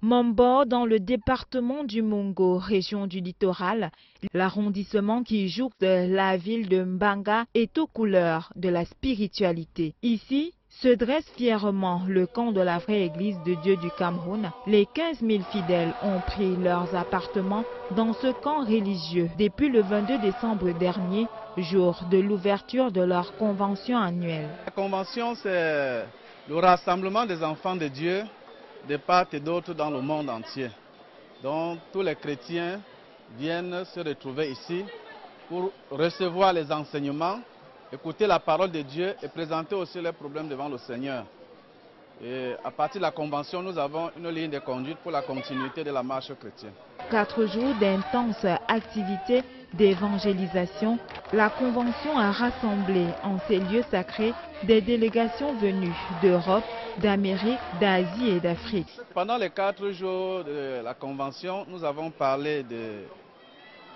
Mombo, dans le département du Mongo, région du littoral, l'arrondissement qui jouxte la ville de Mbanga est aux couleurs de la spiritualité. Ici se dresse fièrement le camp de la vraie Église de Dieu du Cameroun. Les 15 000 fidèles ont pris leurs appartements dans ce camp religieux depuis le 22 décembre dernier, jour de l'ouverture de leur convention annuelle. La convention, c'est le rassemblement des enfants de Dieu de part et d'autre dans le monde entier. Donc tous les chrétiens viennent se retrouver ici pour recevoir les enseignements, écouter la parole de Dieu et présenter aussi leurs problèmes devant le Seigneur. Et à partir de la convention, nous avons une ligne de conduite pour la continuité de la marche chrétienne. 4 jours d'intenses activités d'évangélisation, la convention a rassemblé en ces lieux sacrés des délégations venues d'Europe, d'Amérique, d'Asie et d'Afrique. Pendant les 4 jours de la convention, nous avons parlé de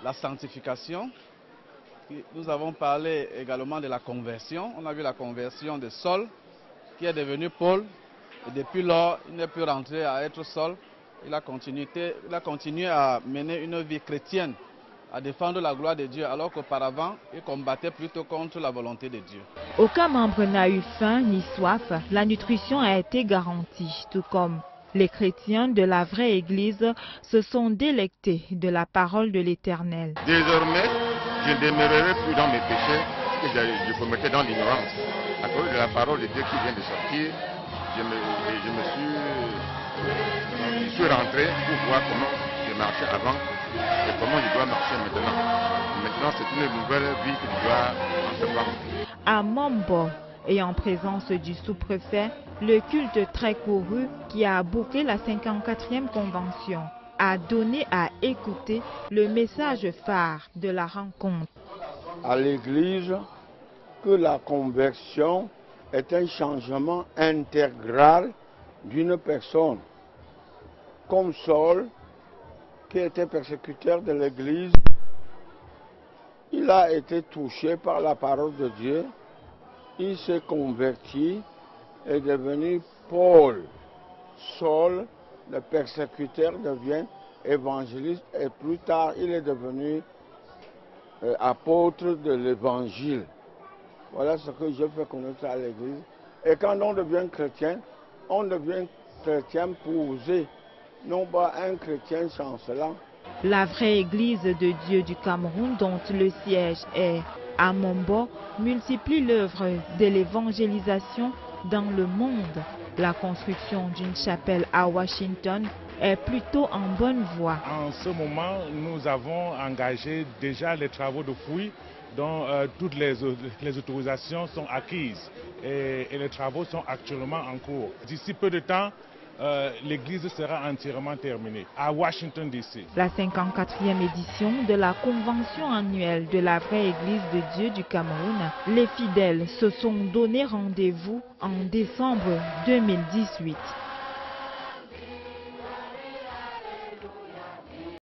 la sanctification. Nous avons parlé également de la conversion. On a vu la conversion de Saul, qui est devenu Paul. Et depuis lors, il n'est plus rentré à être Saul. Il a continué à mener une vie chrétienne, à défendre la gloire de Dieu, alors qu'auparavant, il combattait plutôt contre la volonté de Dieu. Aucun membre n'a eu faim ni soif. La nutrition a été garantie, tout comme les chrétiens de la vraie Église se sont délectés de la parole de l'Éternel. Désormais, je ne demeurerai plus dans mes péchés que je commettais dans l'ignorance. À cause de la parole de Dieu qui vient de sortir, je suis rentré pour voir comment je marchais avant et comment je dois marcher maintenant. Maintenant, c'est une nouvelle vie que je dois entreprendre. À Mombo, et en présence du sous-préfet, le culte très couru qui a bouclé la 54e convention a donné à écouter le message phare de la rencontre. À l'Église, que la conversion est un changement intégral d'une personne. Comme Saul, qui était persécuteur de l'Église, il a été touché par la parole de Dieu, il s'est converti et est devenu Paul. Saul, le persécuteur, devient évangéliste et plus tard il est devenu apôtre de l'Évangile. Voilà ce que je fais connaître à l'Église. Et quand on devient chrétien posé, non pas un chrétien chancelant. La vraie Église de Dieu du Cameroun, dont le siège est à Mombo, multiplie l'œuvre de l'évangélisation dans le monde. La construction d'une chapelle à Washington est plutôt en bonne voie. En ce moment, nous avons engagé déjà les travaux de fouilles dont toutes les autorisations sont acquises et les travaux sont actuellement en cours. D'ici peu de temps, l'église sera entièrement terminée à Washington DC. La 54e édition de la convention annuelle de la vraie Église de Dieu du Cameroun, les fidèles se sont donné rendez-vous en décembre 2018.